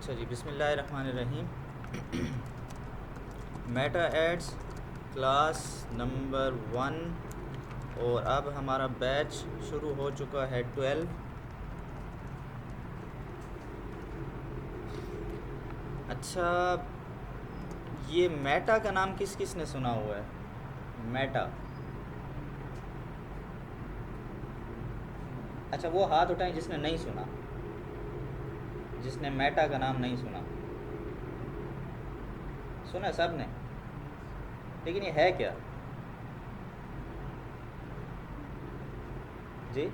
अच्छा जी, बिस्मिल्लाहिर्रहमानिर्रहीम। Meta ads class number 1 और अब हमारा बैच शुरू हो चुका है 12। अच्छा, ये मेटा का नाम किस किस ने सुना हुआ है? मेटा। अच्छा, वो हाथ उठाएं जिसने नहीं सुना, जिसने मेटा का नाम नहीं सुना। सुना सब ने, लेकिन ये है क्या जी?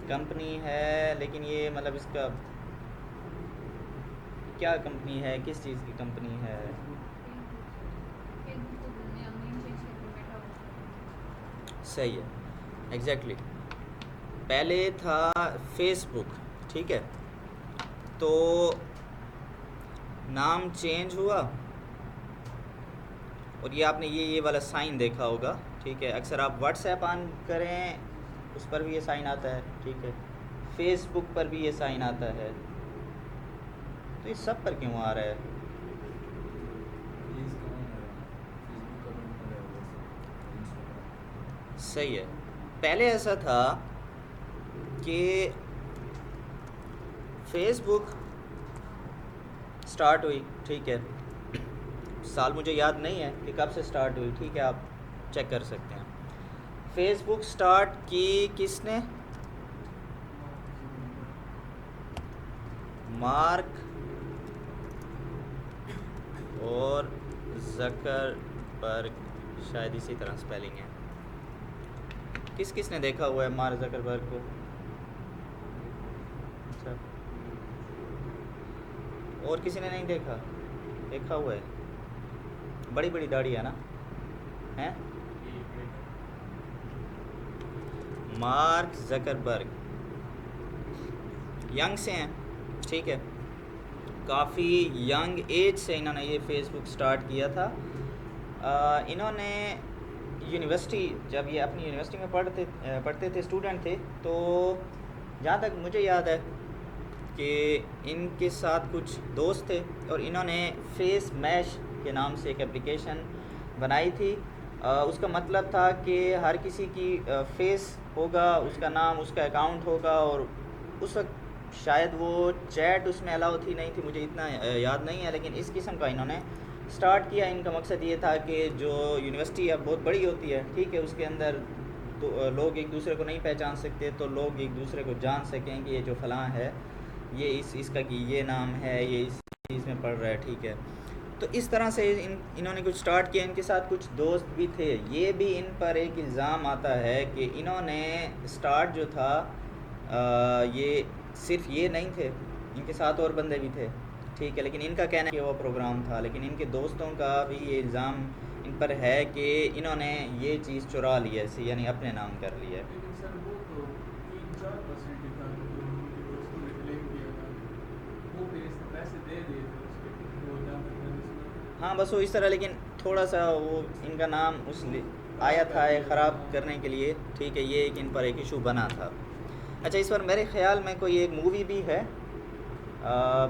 कंपनी है, लेकिन ये मतलब इसका क्या कंपनी है, किस चीज़ की कंपनी है? सही है, एग्जैक्टली पहले था फेसबुक, ठीक है, तो नाम चेंज हुआ और ये आपने ये वाला साइन देखा होगा, ठीक है। अक्सर आप व्हाट्सएप ऑन करें उस पर भी ये साइन आता है, ठीक है, फेसबुक पर भी ये साइन आता है, तो ये सब पर क्यों आ रहा है? सही है, पहले ऐसा था कि फेसबुक स्टार्ट हुई, ठीक है, साल मुझे याद नहीं है कि कब से स्टार्ट हुई, ठीक है, आप चेक कर सकते हैं। फेसबुक स्टार्ट की किसने? मार्क और ज़करबर्ग, शायद इसी तरह स्पेलिंग है। किस किस ने देखा हुआ है मार्क ज़करबर्ग को? अच्छा, और किसी ने नहीं देखा? देखा हुआ है, बड़ी बड़ी दाढ़ी है ना, हैं? मार्क ज़करबर्ग यंग से हैं, ठीक है, काफ़ी यंग एज से इन्होंने ये फेसबुक स्टार्ट किया था। इन्होंने यूनिवर्सिटी, जब ये अपनी यूनिवर्सिटी में पढ़ते थे, स्टूडेंट थे, तो जहाँ तक मुझे याद है कि इनके साथ कुछ दोस्त थे और इन्होंने फेस मैश के नाम से एक एप्लीकेशन बनाई थी। उसका मतलब था कि हर किसी की फेस होगा, उसका नाम, उसका अकाउंट होगा, और उस वक्त शायद वो चैट उसमें अलाउ थी नहीं थी, मुझे इतना याद नहीं है, लेकिन इस किस्म का इन्होंने स्टार्ट किया। इनका मकसद ये था कि जो यूनिवर्सिटी अब बहुत बड़ी होती है, ठीक है, उसके अंदर तो लोग एक दूसरे को नहीं पहचान सकते, तो लोग एक दूसरे को जान सकें कि ये जो फ़लाँ है, ये इसका कि ये नाम है, ये इस चीज़ में पढ़ रहा है, ठीक है। तो इस तरह से इन्होंने कुछ स्टार्ट किया। इनके साथ कुछ दोस्त भी थे। ये भी इन पर एक इल्ज़ाम आता है कि इन्होंने स्टार्ट जो था, ये सिर्फ ये नहीं थे, इनके साथ और बंदे भी थे, ठीक है, लेकिन इनका कहना है कि वो प्रोग्राम था, लेकिन इनके दोस्तों का भी ये इल्ज़ाम इन पर है कि इन्होंने ये चीज़ चुरा ली है, यानी अपने नाम कर लिया है। लेकिन सर वो तो 3-4% ही था जो उनके दोस्तों ने क्लेम किया था, वो फिर इसने पैसे दे दिए थे उसके, वो ज़्यादा मैंने सुना। हाँ, बस वो इस तरह, लेकिन थोड़ा सा वो इनका नाम उस आया था ख़राब करने के लिए, ठीक है, ये एक इन पर एक इशू बना था। अच्छा, इस पर मेरे ख़्याल में कोई एक मूवी भी है,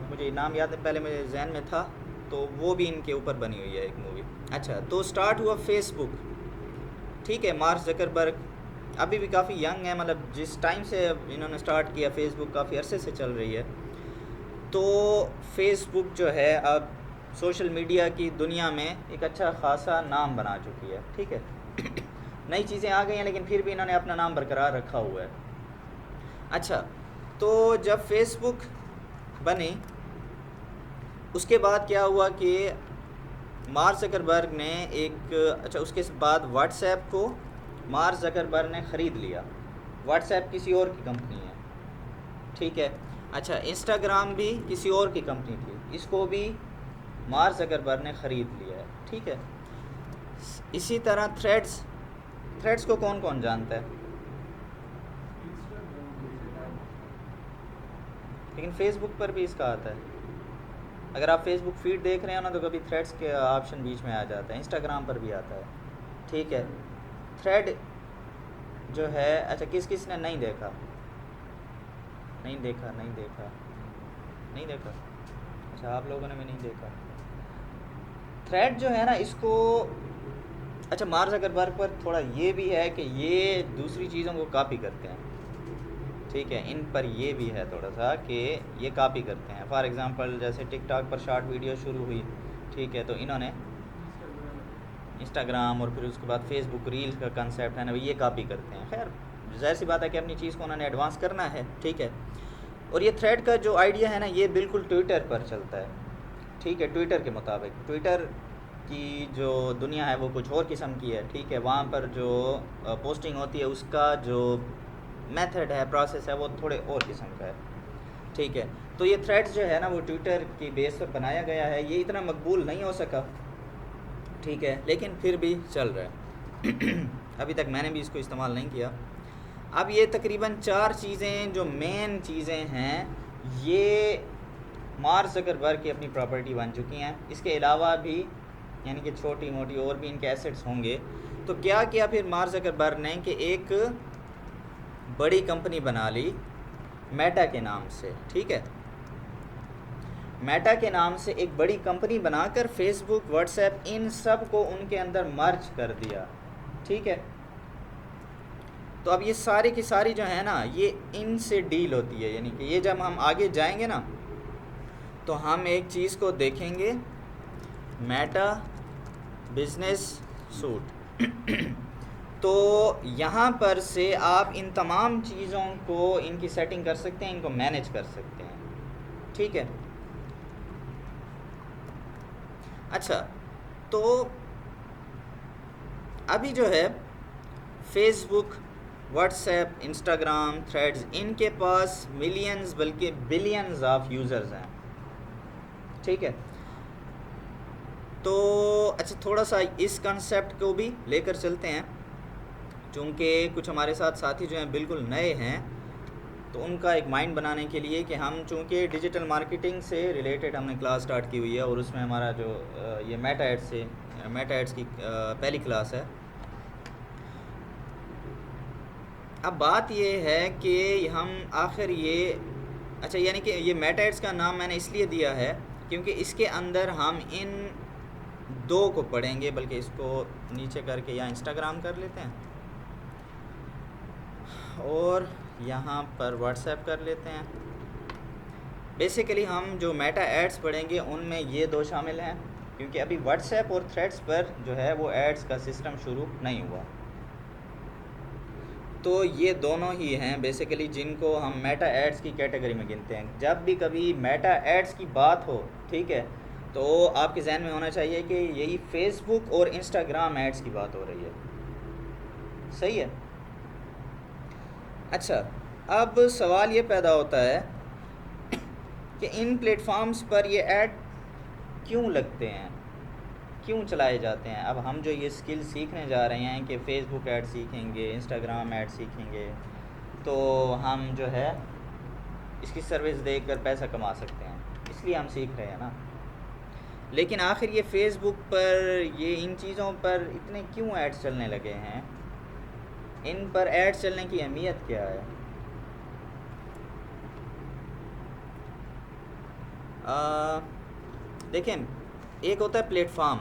मुझे नाम याद है, पहले मेरे जहन में था, तो वो भी इनके ऊपर बनी हुई है एक मूवी। अच्छा, तो स्टार्ट हुआ फेसबुक, ठीक है, मार्क ज़करबर्ग अभी भी काफ़ी यंग है, मतलब जिस टाइम से इन्होंने स्टार्ट किया फेसबुक काफ़ी अरसे से चल रही है। तो फेसबुक जो है अब सोशल मीडिया की दुनिया में एक अच्छा खासा नाम बना चुकी है, ठीक है। नई चीज़ें आ गई हैं, लेकिन फिर भी इन्होंने अपना नाम बरकरार रखा हुआ है। अच्छा, तो जब फेसबुक बनी उसके बाद क्या हुआ कि मार्क ज़करबर्ग ने अच्छा, उसके बाद व्हाट्सएप को मार्क ज़करबर्ग ने ख़रीद लिया। व्हाट्सएप किसी और की कंपनी है, ठीक है। अच्छा, इंस्टाग्राम भी किसी और की कंपनी थी, इसको भी मार्क ज़करबर्ग ने ख़रीद लिया है, ठीक है। इसी तरह थ्रेड्स को कौन कौन जानता है? लेकिन फेसबुक पर भी इसका आता है। अगर आप फेसबुक फीड देख रहे हो ना, तो कभी थ्रेड्स के ऑप्शन बीच में आ जाता है। इंस्टाग्राम पर भी आता है, ठीक है। थ्रेड जो है, अच्छा, किस किस ने नहीं देखा? नहीं देखा, नहीं देखा, नहीं देखा? अच्छा, आप लोगों ने भी नहीं देखा। थ्रेड जो है ना इसको, अच्छा मार्क ज़करबर्ग पर थोड़ा ये भी है कि ये दूसरी चीज़ों को कॉपी करते हैं, ठीक है, इन पर ये भी है थोड़ा सा कि ये कॉपी करते हैं। फॉर एग्ज़ाम्पल जैसे टिकटॉक पर शॉर्ट वीडियो शुरू हुई, ठीक है, तो इन्होंने इंस्टाग्राम और फिर उसके बाद फेसबुक रील्स का कंसेप्ट है ना, ये कॉपी करते हैं। खैर ज़ाहिर सी बात है कि अपनी चीज़ को उन्होंने एडवांस करना है, ठीक है। और ये थ्रेड का जो आइडिया है ना, ये बिल्कुल ट्विटर पर चलता है, ठीक है। ट्विटर के मुताबिक, ट्विटर की जो दुनिया है वो कुछ और किस्म की है, ठीक है। वहाँ पर जो पोस्टिंग होती है उसका जो मेथड है, प्रोसेस है, वो थोड़े और किस्म का है, ठीक है। तो ये थ्रेड्स जो है ना वो ट्विटर की बेस पर बनाया गया है। ये इतना मकबूल नहीं हो सका, ठीक है, लेकिन फिर भी चल रहा है। अभी तक मैंने भी इसको इस्तेमाल नहीं किया। अब ये तकरीबन 4 चीज़ें जो मेन चीज़ें हैं, ये मार्क ज़करबर्ग की अपनी प्रॉपर्टी बन चुकी हैं। इसके अलावा भी यानी कि छोटी मोटी और भी इनके एसेट्स होंगे। तो क्या किया फिर मार्क ज़करबर्ग ने कि एक बड़ी कंपनी बना ली मेटा के नाम से, ठीक है। मेटा के नाम से एक बड़ी कंपनी बनाकर फेसबुक, व्हाट्सएप, इन सब को उनके अंदर मर्ज कर दिया, ठीक है। तो अब ये सारी की सारी जो है ना, ये इनसे डील होती है। यानी कि ये जब हम आगे जाएंगे ना तो हम एक चीज़ को देखेंगे, मेटा बिजनेस सूट। तो यहाँ पर से आप इन तमाम चीज़ों को, इनकी सेटिंग कर सकते हैं, इनको मैनेज कर सकते हैं, ठीक है। अच्छा, तो अभी जो है फेसबुक, व्हाट्सएप, इंस्टाग्राम, थ्रेड्स, इनके पास मिलियंस बल्कि बिलियंस ऑफ यूज़र्स हैं, ठीक है। तो अच्छा, थोड़ा सा इस कंसेप्ट को भी लेकर चलते हैं, चूँकि कुछ हमारे साथ साथी जो हैं बिल्कुल नए हैं, तो उनका एक माइंड बनाने के लिए कि हम चूँकि डिजिटल मार्केटिंग से रिलेटेड हमने क्लास स्टार्ट की हुई है और उसमें हमारा जो ये मेटा एड्स की पहली क्लास है। अब बात ये है कि हम आखिर ये, अच्छा यानी कि ये मेटा एड्स का नाम मैंने इसलिए दिया है क्योंकि इसके अंदर हम इन दो को पढ़ेंगे, बल्कि इसको नीचे करके यहाँ इंस्टाग्राम कर लेते हैं और यहाँ पर व्हाट्सएप कर लेते हैं। बेसिकली हम जो मेटा एड्स पढ़ेंगे उनमें ये दो शामिल हैं, क्योंकि अभी व्हाट्सएप और थ्रेड्स पर जो है वो एड्स का सिस्टम शुरू नहीं हुआ। तो ये दोनों ही हैं बेसिकली जिनको हम मेटा एड्स की कैटेगरी में गिनते हैं। जब भी कभी मेटा एड्स की बात हो, ठीक है, तो आपके जहन में होना चाहिए कि यही फेसबुक और इंस्टाग्राम एड्स की बात हो रही है, सही है। अच्छा, अब सवाल ये पैदा होता है कि इन प्लेटफॉर्म्स पर ये ऐड क्यों लगते हैं, क्यों चलाए जाते हैं। अब हम जो ये स्किल सीखने जा रहे हैं कि फ़ेसबुक ऐड सीखेंगे, इंस्टाग्राम ऐड सीखेंगे, तो हम जो है इसकी सर्विस देकर पैसा कमा सकते हैं, इसलिए हम सीख रहे हैं ना। लेकिन आखिर ये फ़ेसबुक पर, ये इन चीज़ों पर इतने क्यों ऐड्स चलने लगे हैं, इन पर ऐड्स चलने की अहमियत क्या है। देखें, एक होता है प्लेटफॉर्म,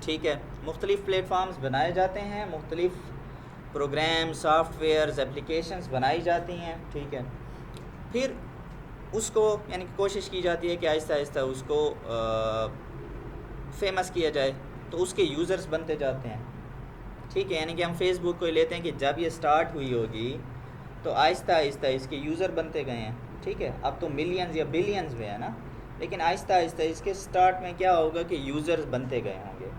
ठीक है, मुख्तलिफ़ प्लेटफॉर्म्स बनाए जाते हैं, मुख्तलिफ़ प्रोग्राम, सॉफ्टवेयर्स, एप्लीकेशंस बनाई जाती हैं, ठीक है। फिर उसको यानी कि कोशिश की जाती है कि आहिस्ता आहिस्ता उसको फेमस किया जाए, तो उसके यूज़र्स बनते जाते हैं, ठीक है। यानी कि हम फेसबुक को लेते हैं कि जब ये स्टार्ट हुई होगी तो आहिस्ता आहिस्ता इसके यूज़र बनते गए हैं, ठीक है। अब तो मिलियंस या बिलियंस में है ना, लेकिन आहिस्ता आहिस्ता इसके स्टार्ट में क्या होगा कि यूज़र्स बनते गए होंगे।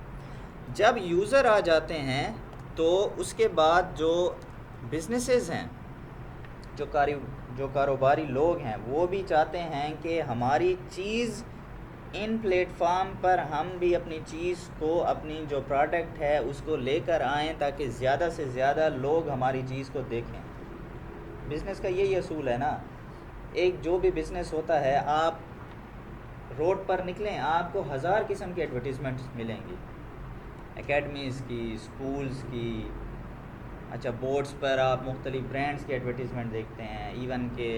जब यूज़र आ जाते हैं तो उसके बाद जो बिजनेसेस हैं, जो कारोबारी लोग हैं, वो भी चाहते हैं कि हमारी चीज़ इन प्लेटफॉर्म पर हम भी अपनी चीज़ को, अपनी जो प्रोडक्ट है उसको लेकर आएँ ताकि ज़्यादा से ज़्यादा लोग हमारी चीज़ को देखें। बिज़नेस का यही असूल है ना। एक जो भी बिज़नेस होता है, आप रोड पर निकलें, आपको हज़ार किस्म की एडवर्टीज़मेंट्स मिलेंगी, एकेडमीज़ की, स्कूल्स की, अच्छा बोर्ड्स पर आप मुख्तलिफ़ ब्रांड्स की एडवर्टीज़मेंट देखते हैं, इवन के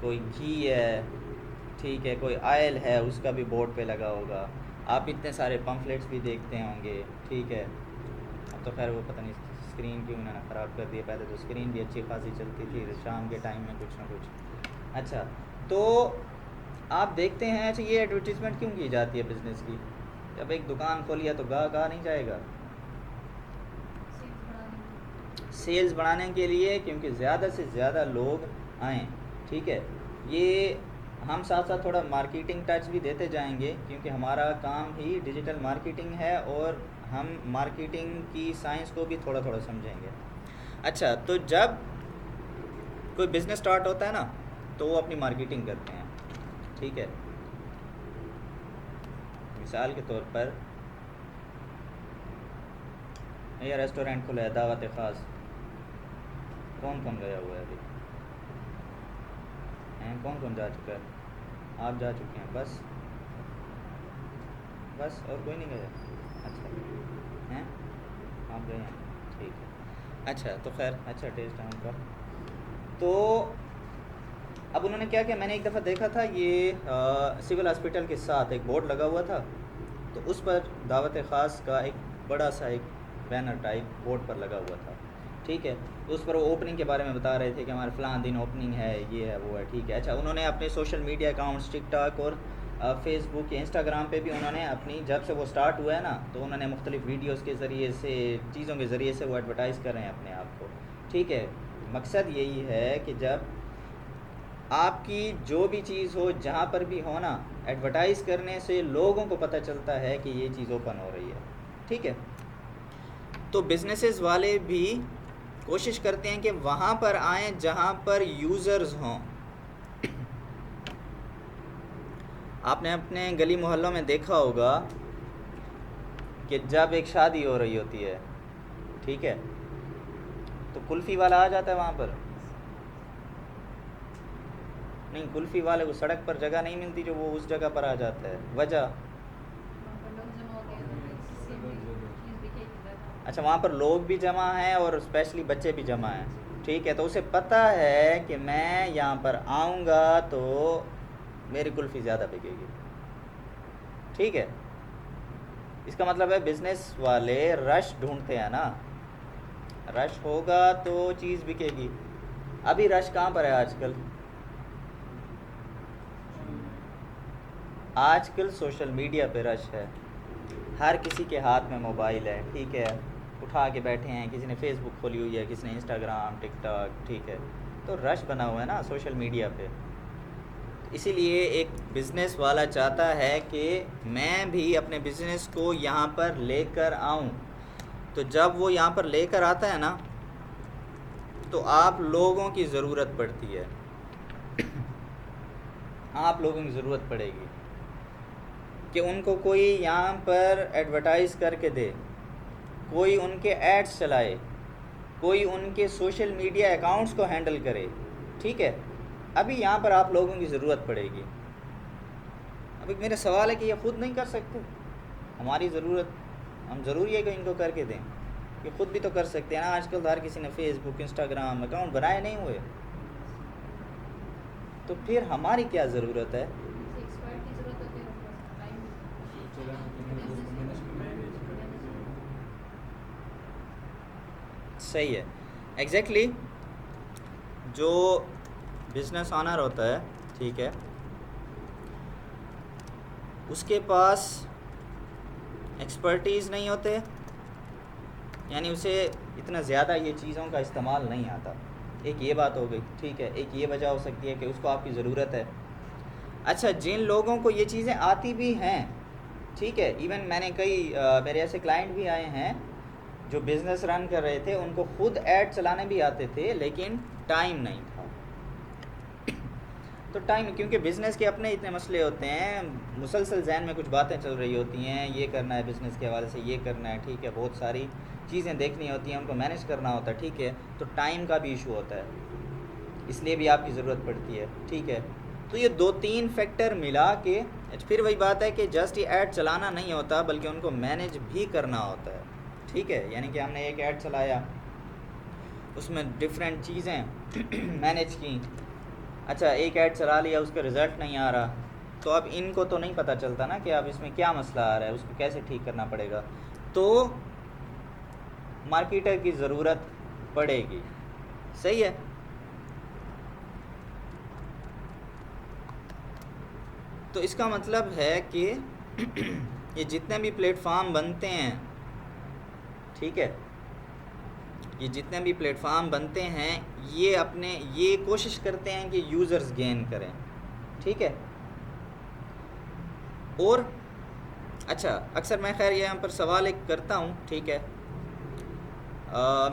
कोई घी है, ठीक है, कोई ऑयल है, उसका भी बोर्ड पे लगा होगा। आप इतने सारे पम्फलेट्स भी देखते होंगे, ठीक है। अब तो खैर वो पता नहीं स्क्रीन क्यों उन्होंने ख़राब कर दिया, पहले तो स्क्रीन भी अच्छी खासी चलती थी शाम के टाइम में कुछ ना कुछ। अच्छा, तो आप देखते हैं, अच्छा ये एडवर्टीज़मेंट क्यों की जाती है बिज़नेस की? जब एक दुकान खोली है तो गा नहीं जाएगा, सेल्स बढ़ाने के लिए, क्योंकि ज़्यादा से ज़्यादा लोग आएँ, ठीक है। ये हम साथ साथ थोड़ा मार्केटिंग टच भी देते जाएंगे, क्योंकि हमारा काम ही डिजिटल मार्केटिंग है और हम मार्केटिंग की साइंस को भी थोड़ा थोड़ा समझेंगे। अच्छा, तो जब कोई बिज़नेस स्टार्ट होता है ना, तो वो अपनी मार्केटिंग करते हैं, ठीक है। मिसाल के तौर पर ये रेस्टोरेंट खुला है, दावत ख़ास, कौन कौन गया हुआ है अभी? हैं, कौन कौन जा चुका है? आप जा चुके हैं, बस और कोई नहीं गया? अच्छा, हैं, आप गए हैं, ठीक है। अच्छा, तो खैर अच्छा टेस्ट है उनका। तो अब उन्होंने क्या किया, मैंने एक दफ़ा देखा था, ये सिविल हॉस्पिटल के साथ एक बोर्ड लगा हुआ था, तो उस पर दावत ख़ास का एक बड़ा सा एक बैनर टाइप बोर्ड पर लगा हुआ था, ठीक है। तो उस पर वो ओपनिंग के बारे में बता रहे थे कि हमारे फ़लाँ दिन ओपनिंग है, ये है, वो है, ठीक है। अच्छा, उन्होंने अपने सोशल मीडिया अकाउंट्स टिकटॉक और फेसबुक या इंस्टाग्राम पे भी उन्होंने अपनी, जब से वो स्टार्ट हुआ है ना, तो उन्होंने मुख्तलिफ़ वीडियोज़ के ज़रिए से, चीज़ों के ज़रिए से वो एडवर्टाइज़ कर रहे हैं अपने आप को, ठीक है। मकसद यही है कि जब आपकी जो भी चीज़ हो, जहाँ पर भी हो ना, एडवर्टाइज़ करने से लोगों को पता चलता है कि ये चीज़ ओपन हो रही है, ठीक है। तो बिज़नेसेस वाले भी कोशिश करते हैं कि वहाँ पर आएँ जहाँ पर यूज़र्स हों। आपने अपने गली मोहल्लों में देखा होगा कि जब एक शादी हो रही होती है, ठीक है, तो कुल्फ़ी वाला आ जाता है वहाँ पर। नहीं, कुल्फ़ी वाले को सड़क पर जगह नहीं मिलती, जो वो उस जगह पर आ जाता है, वजह, अच्छा, वहाँ पर लोग भी जमा हैं और स्पेशली बच्चे भी जमा हैं, ठीक है। तो उसे पता है कि मैं यहाँ पर आऊँगा तो मेरी कुल्फ़ी ज़्यादा बिकेगी, ठीक है। इसका मतलब है बिज़नेस वाले रश ढूंढते हैं ना, रश होगा तो चीज़ बिकेगी। अभी रश कहाँ पर है आजकल? आजकल सोशल मीडिया पे रश है, हर किसी के हाथ में मोबाइल है, ठीक है, उठा के बैठे हैं, किसी ने फेसबुक खोली हुई है, किसी ने इंस्टाग्राम, टिकटॉक, ठीक है। तो रश बना हुआ है ना सोशल मीडिया पे। इसीलिए एक बिज़नेस वाला चाहता है कि मैं भी अपने बिज़नेस को यहाँ पर लेकर आऊँ। तो जब वो यहाँ पर लेकर आता है ना, तो आप लोगों की ज़रूरत पड़ती है, आप लोगों की ज़रूरत पड़ेगी कि उनको कोई यहाँ पर एडवर्टाइज़ करके दे, कोई उनके एड्स चलाए, कोई उनके सोशल मीडिया अकाउंट्स को हैंडल करे, ठीक है। अभी यहाँ पर आप लोगों की ज़रूरत पड़ेगी। अभी मेरा सवाल है कि ये ख़ुद नहीं कर सकते, हमारी ज़रूरत, हम ज़रूरी है कि इनको करके दें, ये ख़ुद भी तो कर सकते हैं ना। आजकल हर किसी ने फेसबुक, इंस्टाग्राम अकाउंट बनाए नहीं हुए, तो फिर हमारी क्या ज़रूरत है? सही है, एग्जैक्टली। जो बिज़नेस ऑनर होता है, ठीक है, उसके पास एक्सपर्टीज़ नहीं होते, यानी उसे इतना ज़्यादा ये चीज़ों का इस्तेमाल नहीं आता। एक ये बात हो गई, ठीक है। एक ये वजह हो सकती है कि उसको आपकी ज़रूरत है। अच्छा, जिन लोगों को ये चीज़ें आती भी हैं, ठीक है, इवन मैंने कई मेरे ऐसे क्लाइंट भी आए हैं जो बिज़नेस रन कर रहे थे, उनको ख़ुद ऐड चलाने भी आते थे, लेकिन टाइम नहीं था। तो टाइम, क्योंकि बिज़नेस के अपने इतने मसले होते हैं, मुसलसल जहन में कुछ बातें चल रही होती हैं, ये करना है बिज़नेस के हवाले से, ये करना है, ठीक है, बहुत सारी चीज़ें देखनी होती हैं, उनको मैनेज करना होता है, ठीक है। तो टाइम का भी इशू होता है, इसलिए भी आपकी ज़रूरत पड़ती है, ठीक है। तो ये 2-3 फैक्टर मिला के फिर वही बात है कि जस्ट ये ऐड चलाना नहीं होता, बल्कि उनको मैनेज भी करना होता है, ठीक है। यानी कि हमने एक ऐड चलाया, उसमें डिफरेंट चीज़ें मैनेज की। अच्छा, एक ऐड चला लिया, उसका रिज़ल्ट नहीं आ रहा, तो अब इनको तो नहीं पता चलता ना कि अब इसमें क्या मसला आ रहा है, उसको कैसे ठीक करना पड़ेगा। तो मार्केटर की ज़रूरत पड़ेगी। सही है। तो इसका मतलब है कि ये जितने भी प्लेटफार्म बनते हैं, ठीक है, ये जितने भी प्लेटफार्म बनते हैं ये अपने ये कोशिश करते हैं कि यूज़र्स गेन करें, ठीक है। और अच्छा, अक्सर मैं खैर यहाँ पर सवाल एक करता हूँ, ठीक है,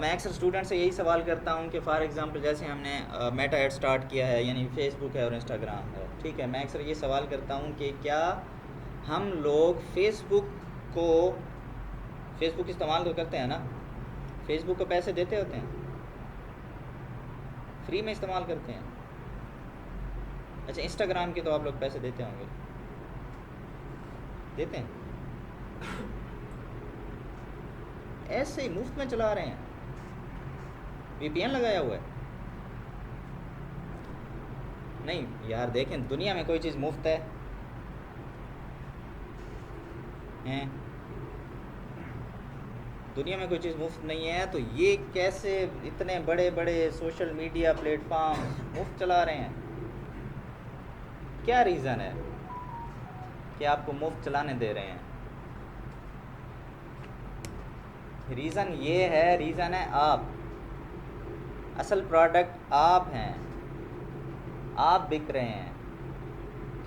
मैं अक्सर स्टूडेंट से यही सवाल करता हूँ कि फॉर एग्ज़ाम्पल जैसे हमने मेटा ऐड स्टार्ट किया है, यानी फेसबुक है और इंस्टाग्राम है, ठीक है, मैं अक्सर ये सवाल करता हूँ कि क्या हम लोग फेसबुक इस्तेमाल तो करते हैं ना, फेसबुक को पैसे देते होते हैं, फ्री में इस्तेमाल करते हैं। अच्छा, इंस्टाग्राम के तो आप लोग पैसे देते होंगे, देते हैं? ऐसे ही मुफ्त में चला रहे हैं, वीपीएन लगाया हुआ है। नहीं यार, देखें, दुनिया में कोई चीज़ मुफ्त है हैं? दुनिया में कोई चीज़ मुफ्त नहीं है, तो ये कैसे इतने बड़े बड़े सोशल मीडिया प्लेटफॉर्म मुफ्त चला रहे हैं? क्या रीज़न है कि आपको मुफ्त चलाने दे रहे हैं? रीज़न है आप, असल प्रोडक्ट आप हैं, आप बिक रहे हैं,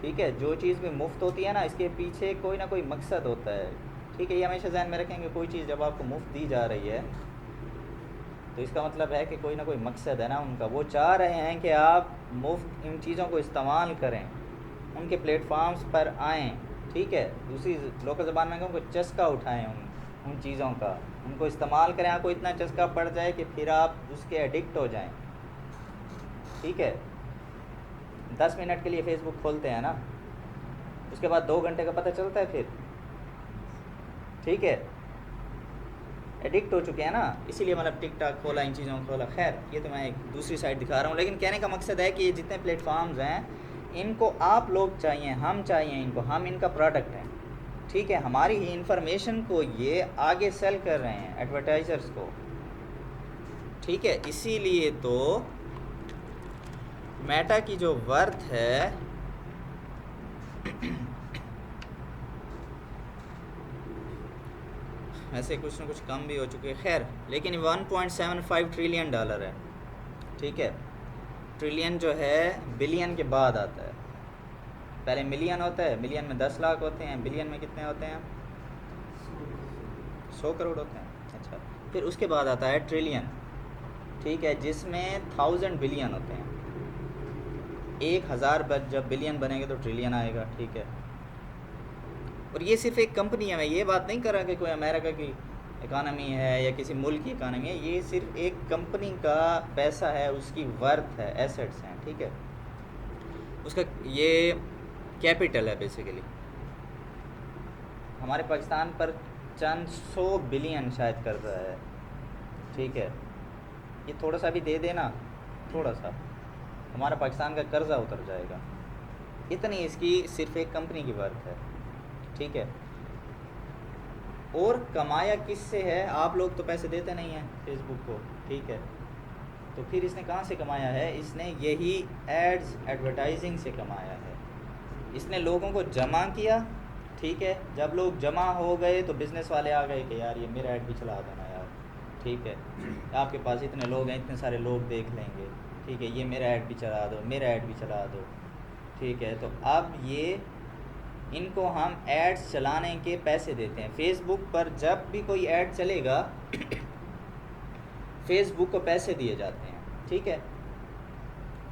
ठीक है। जो चीज़ भी मुफ्त होती है ना, इसके पीछे कोई ना कोई मकसद होता है, ठीक है। ये हमेशा ध्यान में रखेंगे, कोई चीज़ जब आपको मुफ्त दी जा रही है तो इसका मतलब है कि कोई ना कोई मकसद है ना उनका, वो चाह रहे हैं कि आप मुफ्त इन चीज़ों को इस्तेमाल करें, उनके प्लेटफॉर्म्स पर आएँ, ठीक है। दूसरी लोकल ज़बान में कहूँ, चस्का उठाएँ उन चीज़ों का, उनको इस्तेमाल करें, आपको इतना चस्का पड़ जाए कि फिर आप उसके एडिक्ट हो जाएं, ठीक है। 10 मिनट के लिए फेसबुक खोलते हैं ना, उसके बाद 2 घंटे का पता चलता है फिर, ठीक है, एडिक्ट हो चुके हैं ना। इसीलिए मतलब टिकटॉक खोला, इन चीज़ों को खोला। खैर, ये तो मैं एक दूसरी साइड दिखा रहा हूँ, लेकिन कहने का मकसद है कि ये जितने प्लेटफॉर्म्स हैं इनको आप लोग चाहिए, हम चाहिए इनको, हम इनका प्रोडक्ट हैं, ठीक है। हमारी ही इंफॉर्मेशन को ये आगे सेल कर रहे हैं एडवर्टाइज़र्स को, ठीक है। इसीलिए तो मेटा की जो वर्थ है वैसे कुछ ना कुछ कम भी हो चुके हैं, खैर, लेकिन 1.75 ट्रिलियन डॉलर है, ठीक है। ट्रिलियन जो है बिलियन के बाद आता है, पहले मिलियन होता है, मिलियन में 10 लाख होते हैं, बिलियन में कितने होते हैं? 100 करोड़ होते हैं। अच्छा, फिर उसके बाद आता है ट्रिलियन, ठीक है, जिसमें 1000 बिलियन होते हैं। 1000 जब बिलियन बनेंगे तो ट्रिलियन आएगा, ठीक है। और ये सिर्फ एक कंपनी है, मैं ये बात नहीं कर रहा कि कोई अमेरिका की इकानमी है या किसी मुल्क की इकानमी है, ये सिर्फ एक कंपनी का पैसा है, उसकी वर्थ है, एसेट्स हैं, ठीक है, उसका ये कैपिटल है बेसिकली। हमारे पाकिस्तान पर चंद 100 बिलियन शायद कर्जा है, ठीक है। ये थोड़ा सा भी दे देना, थोड़ा सा, हमारा पाकिस्तान का कर्जा उतर जाएगा, इतनी इसकी सिर्फ एक कंपनी की वर्थ है, ठीक है। और कमाया किससे है? आप लोग तो पैसे देते नहीं हैं फेसबुक को, ठीक है, तो फिर इसने कहाँ से कमाया है? इसने यही एड्स, एडवर्टाइजिंग से कमाया है। इसने लोगों को जमा किया, ठीक है, जब लोग जमा हो गए तो बिज़नेस वाले आ गए कि यार ये मेरा ऐड भी चला देना यार, ठीक है, आपके पास इतने लोग हैं, इतने सारे लोग देख लेंगे, ठीक है, ये मेरा ऐड भी चला दो, मेरा ऐड भी चला दो, ठीक है। तो अब ये इनको हम एड्स चलाने के पैसे देते हैं। फेसबुक पर जब भी कोई ऐड चलेगा फेसबुक को पैसे दिए जाते हैं, ठीक है।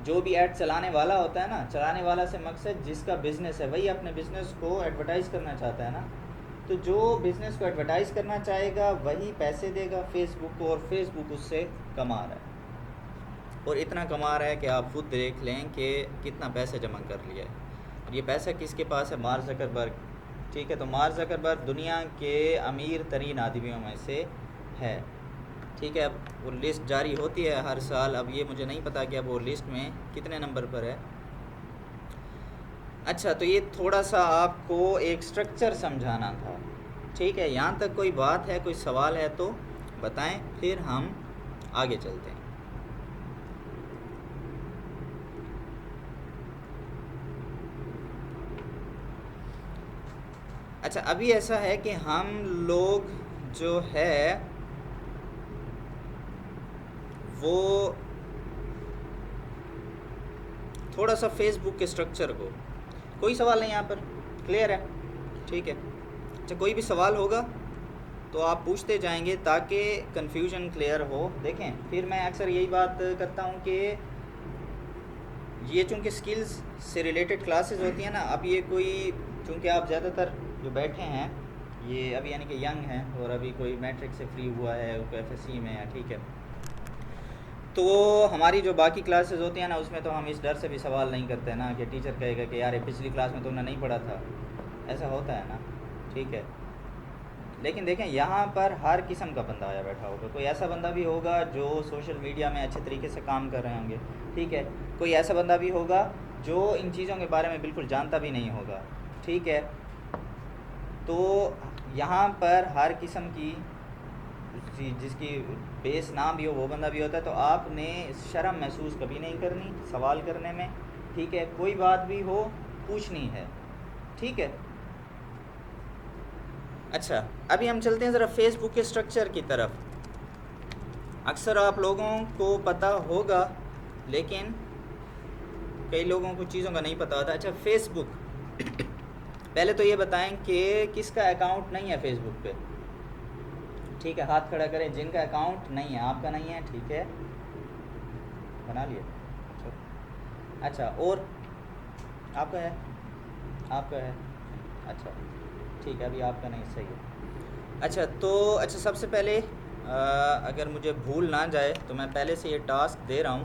जो भी ऐड चलाने वाला होता है ना, चलाने वाला से मकसद जिसका बिज़नेस है वही अपने बिज़नेस को एडवर्टाइज़ करना चाहता है ना, तो जो बिज़नेस को एडवर्टाइज़ करना चाहेगा वही पैसे देगा फेसबुक को, और फेसबुक उससे कमा रहा है, और इतना कमा रहा है कि आप खुद देख लें कि कितना पैसा जमा कर लिया है। और ये पैसा किसके पास है? मार्क ज़करबर्ग, ठीक है। तो मार्क ज़करबर्ग दुनिया के अमीर तरीन आदमियों में से है, ठीक है। अब वो लिस्ट जारी होती है हर साल, अब ये मुझे नहीं पता कि अब वो लिस्ट में कितने नंबर पर है। अच्छा, तो ये थोड़ा सा आपको एक स्ट्रक्चर समझाना था, ठीक है। यहाँ तक कोई बात है, कोई सवाल है तो बताएं, फिर हम आगे चलते हैं। अच्छा, अभी ऐसा है कि हम लोग जो है वो थोड़ा सा फेसबुक के स्ट्रक्चर को, कोई सवाल नहीं यहाँ पर, क्लियर है, ठीक है। अच्छा, कोई भी सवाल होगा तो आप पूछते जाएंगे ताकि कन्फ्यूजन क्लियर हो। देखें, फिर मैं अक्सर यही बात करता हूँ कि ये चूँकि स्किल्स से रिलेटेड क्लासेस होती हैं ना, अब ये कोई, चूँकि आप ज़्यादातर जो बैठे हैं ये अभी यानी कि यंग हैं और अभी कोई मैट्रिक से फ्री हुआ है, कोई एफएससी में है, ठीक है। तो हमारी जो बाकी क्लासेस होती हैं ना, उसमें तो हम इस डर से भी सवाल नहीं करते ना कि टीचर कहेगा कि यार ये पिछली क्लास में तुमने नहीं पढ़ा था, ऐसा होता है ना, ठीक है। लेकिन देखें, यहाँ पर हर किस्म का बंदा आया बैठा होगा। कोई ऐसा बंदा भी होगा जो सोशल मीडिया में अच्छे तरीके से काम कर रहे होंगे, ठीक है। कोई ऐसा बंदा भी होगा जो इन चीज़ों के बारे में बिल्कुल जानता भी नहीं होगा, ठीक है। तो यहाँ पर हर किस्म की जिसकी बेस ना भी हो वो बंदा भी होता है। तो आपने शर्म महसूस कभी नहीं करनी सवाल करने में, ठीक है। कोई बात भी हो पूछनी है, ठीक है। अच्छा, अभी हम चलते हैं ज़रा फेसबुक के स्ट्रक्चर की तरफ। अक्सर आप लोगों को पता होगा लेकिन कई लोगों को चीज़ों का नहीं पता होता। अच्छा, फेसबुक पहले तो ये बताएं कि किसका अकाउंट नहीं है फेसबुक पे, ठीक है। हाथ खड़ा करें जिनका अकाउंट नहीं है, आपका नहीं है, ठीक है, बना लिए। अच्छा, और आपका है, आपका है, अच्छा ठीक है, अभी आपका नहीं, सही है। अच्छा, तो अच्छा सबसे पहले अगर मुझे भूल ना जाए तो मैं पहले से ये टास्क दे रहा हूँ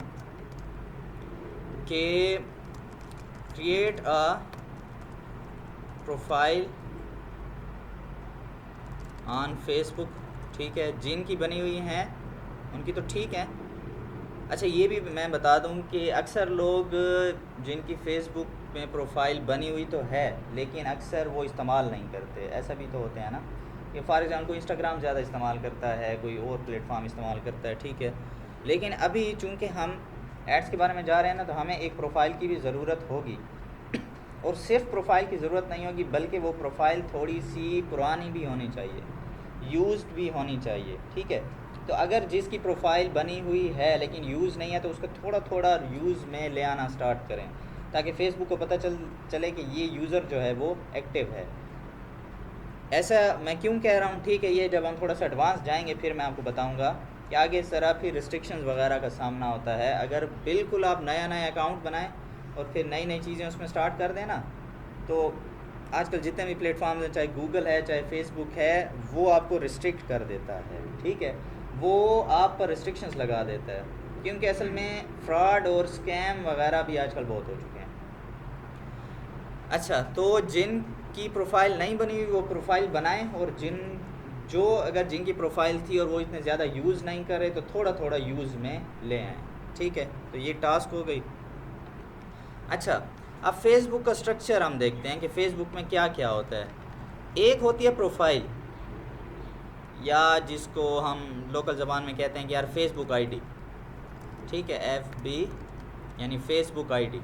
कि create a profile on Facebook, ठीक है। जिनकी बनी हुई हैं उनकी तो ठीक है। अच्छा, ये भी मैं बता दूं कि अक्सर लोग जिनकी फ़ेसबुक में प्रोफाइल बनी हुई तो है लेकिन अक्सर वो इस्तेमाल नहीं करते, ऐसा भी तो होते हैं ना। कि फॉर एग्ज़ाम्पल कोई इंस्टाग्राम ज़्यादा इस्तेमाल करता है, कोई और प्लेटफॉर्म इस्तेमाल करता है, ठीक है। लेकिन अभी चूँकि हम एड्स के बारे में जा रहे हैं ना, तो हमें एक प्रोफाइल की भी ज़रूरत होगी। और सिर्फ प्रोफाइल की ज़रूरत नहीं होगी बल्कि वो प्रोफाइल थोड़ी सी पुरानी भी होनी चाहिए, यूज्ड भी होनी चाहिए, ठीक है। तो अगर जिसकी प्रोफाइल बनी हुई है लेकिन यूज़ नहीं है तो उसको थोड़ा थोड़ा यूज़ में ले आना स्टार्ट करें ताकि फ़ेसबुक को पता चले कि ये यूज़र जो है वो एक्टिव है। ऐसा मैं क्यों कह रहा हूँ, ठीक है। ये जब हम थोड़ा सा एडवांस जाएंगे फिर मैं आपको बताऊँगा कि आगे इस तरह फिर रिस्ट्रिक्शंस वगैरह का सामना होता है। अगर बिल्कुल आप नया नया अकाउंट बनाएं और फिर नई नई चीज़ें उसमें स्टार्ट कर देना, तो आजकल जितने भी प्लेटफॉर्म्स हैं, चाहे गूगल है चाहे फेसबुक है, वो आपको रिस्ट्रिक्ट कर देता है, ठीक है। वो आप पर रिस्ट्रिक्शंस लगा देता है क्योंकि असल में फ्रॉड और स्कैम वगैरह भी आजकल बहुत हो चुके हैं। अच्छा, तो जिनकी प्रोफाइल नहीं बनी हुई वो प्रोफाइल बनाएं और अगर जिनकी प्रोफाइल थी और वो इतने ज़्यादा यूज़ नहीं कर रहे तो थोड़ा थोड़ा यूज़ में ले आएँ, ठीक है। तो ये टास्क हो गई। अच्छा, अब फेसबुक का स्ट्रक्चर हम देखते हैं कि फ़ेसबुक में क्या क्या होता है। एक होती है प्रोफाइल, या जिसको हम लोकल ज़बान में कहते हैं कि यार फेसबुक आईडी, ठीक है, FB यानी फेसबुक आईडी।